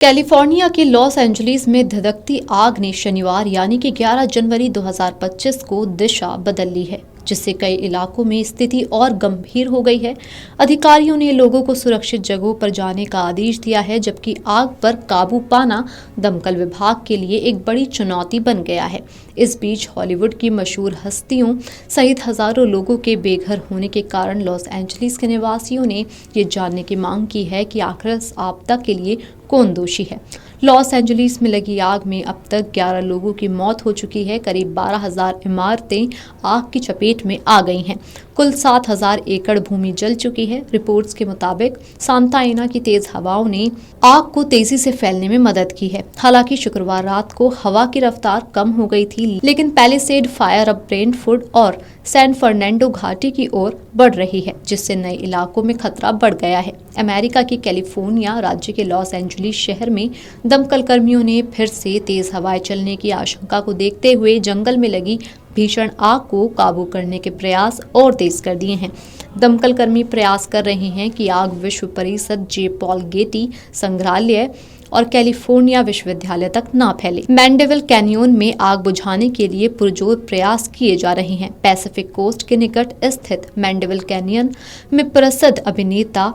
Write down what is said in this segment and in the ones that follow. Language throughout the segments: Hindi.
कैलिफोर्निया के लॉस एंजलिस में धधकती आग ने शनिवार यानी कि 11 जनवरी 2025 को दिशा बदल ली है, जिससे कई इलाकों में स्थिति और गंभीर हो गई है। अधिकारियों ने लोगों को सुरक्षित जगहों पर जाने का आदेश दिया है, जबकि आग पर काबू पाना दमकल विभाग के लिए एक बड़ी चुनौती बन गया है। इस बीच हॉलीवुड की मशहूर हस्तियों सहित हजारों लोगों के बेघर होने के कारण लॉस एंजलिस के निवासियों ने ये जानने की मांग की है कि आखिर इस आपदा के लिए कौन दोषी है। लॉस एंजलिस में लगी आग में अब तक 11 लोगों की मौत हो चुकी है। करीब 12,000 इमारतें आग की चपेट में आ गई हैं। कुल 7,000 एकड़ भूमि जल चुकी है। रिपोर्ट्स के मुताबिक सांता एना की तेज हवाओं ने आग को तेजी से फैलने में मदद की है। हालांकि शुक्रवार रात को हवा की रफ्तार कम हो गई थी, लेकिन पैलिसेड फायर अब ब्रेंटफोर्ड और सैन फर्नांडो घाटी की ओर बढ़ रही है, जिससे नए इलाकों में खतरा बढ़ गया है। अमेरिका की कैलिफोर्निया राज्य के लॉस एंजलिस शहर में दमकल कर्मियों ने फिर से तेज हवाएं चलने की आशंका को देखते हुए जंगल में लगी भीषण आग को काबू करने के प्रयास और तेज कर दिए हैं। दमकल कर्मी प्रयास कर रहे हैं कि आग विश्व परिषद जे पॉल गेटी संग्रहालय और कैलिफोर्निया विश्वविद्यालय तक ना फैले। मैंडेविल कैनियन में आग बुझाने के लिए पुरजोर प्रयास किए जा रहे हैं। पैसिफिक कोस्ट के निकट स्थित मैंडेविल कैनियन में प्रसिद्ध अभिनेता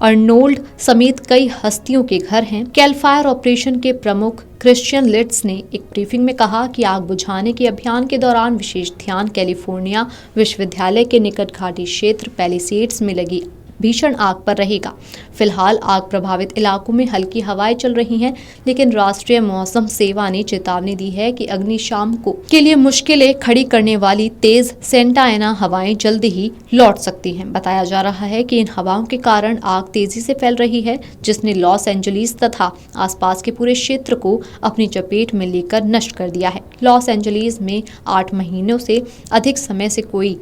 अर्नोल्ड समेत कई हस्तियों के घर हैं। कैल फायर ऑपरेशन के प्रमुख क्रिश्चियन लिट्स ने एक ब्रीफिंग में कहा कि आग बुझाने के अभियान के दौरान विशेष ध्यान कैलिफोर्निया विश्वविद्यालय के निकट घाटी क्षेत्र पैलिसेड्स में लगी भीषण आग पर रहेगा। फिलहाल आग प्रभावित इलाकों में हल्की हवाएं चल रही हैं, लेकिन राष्ट्रीय मौसम सेवा ने चेतावनी दी है कि अग्निशामकों के लिए मुश्किलें खड़ी करने वाली तेज सेंटा एना हवाएं जल्दी ही लौट सकती हैं। बताया जा रहा है कि इन हवाओं के कारण आग तेजी से फैल रही है, जिसने लॉस एंजलिस तथा आसपास के पूरे क्षेत्र को अपनी चपेट में लेकर नष्ट कर दिया है। लॉस एंजलिस में 8 महीनों से अधिक समय से कोई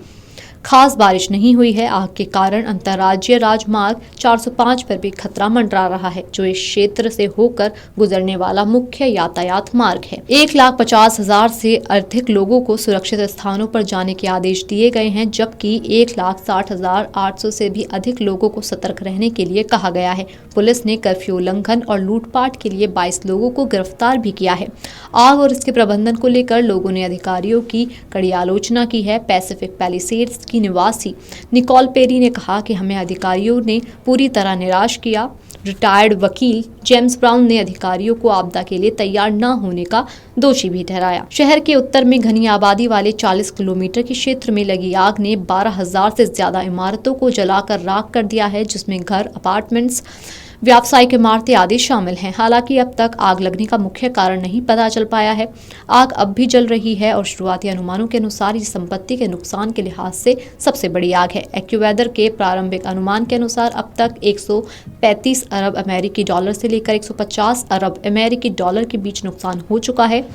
खास बारिश नहीं हुई है। आग के कारण अंतर्राज्यीय राजमार्ग 405 पर भी खतरा मंडरा रहा है, जो इस क्षेत्र से होकर गुजरने वाला मुख्य यातायात मार्ग है। 1,50,000 से अधिक लोगों को सुरक्षित स्थानों पर जाने के आदेश दिए गए हैं, जबकि 1,60,800 से भी अधिक लोगों को सतर्क रहने के लिए कहा गया है। पुलिस ने कर्फ्यू उल्लंघन और लूटपाट के लिए 22 लोगों को गिरफ्तार भी किया है। आग और इसके प्रबंधन को लेकर लोगों ने अधिकारियों की कड़ी आलोचना की है। पैसिफिक पैलिसेड्स की निवासी निकोल पेरी ने कहा कि हमें अधिकारियों ने पूरी तरह निराश किया। रिटायर्ड वकील जेम्स ब्राउन ने अधिकारियों को आपदा के लिए तैयार न होने का दोषी भी ठहराया। शहर के उत्तर में घनी आबादी वाले 40 किलोमीटर के क्षेत्र में लगी आग ने 12,000 से ज्यादा इमारतों को जलाकर राख कर दिया है, जिसमें घर, अपार्टमेंट्स, व्यावसायिक इमारतें आदि शामिल हैं। हालांकि अब तक आग लगने का मुख्य कारण नहीं पता चल पाया है। आग अब भी जल रही है और शुरुआती अनुमानों के अनुसार ये संपत्ति के नुकसान के लिहाज से सबसे बड़ी आग है। एक्यूवेदर के प्रारंभिक अनुमान के अनुसार अब तक 135 अरब अमेरिकी डॉलर से लेकर 150 अरब अमेरिकी डॉलर के बीच नुकसान हो चुका है।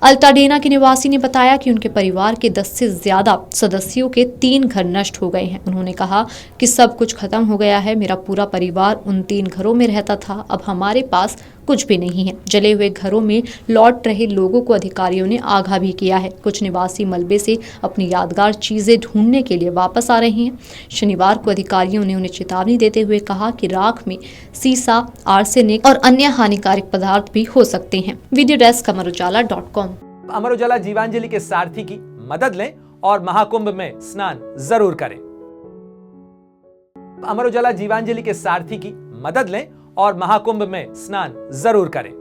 अल्ताडेना के निवासी ने बताया कि उनके परिवार के 10 से ज्यादा सदस्यों के 3 घर नष्ट हो गए हैं। उन्होंने कहा कि सब कुछ खत्म हो गया है। मेरा पूरा परिवार उन 3 घरों में रहता था। अब हमारे पास कुछ भी नहीं है। जले हुए घरों में लौट रहे लोगों को अधिकारियों ने आगाह भी किया है। कुछ निवासी मलबे से अपनी यादगार चीजें ढूंढने के लिए वापस आ रहे हैं। शनिवार को अधिकारियों ने उन्हें चेतावनी देते हुए कहा कि राख में सीसा, आर्सेनिक और अन्य हानिकारक पदार्थ भी हो सकते हैं। Video desk अमरउजाला.com। अमर उजाला जीवांजलि के सारथी की मदद लें और महाकुंभ में स्नान जरूर करें। अमर उजाला जीवांजलि के सारथी की मदद लें और महाकुंभ में स्नान जरूर करें।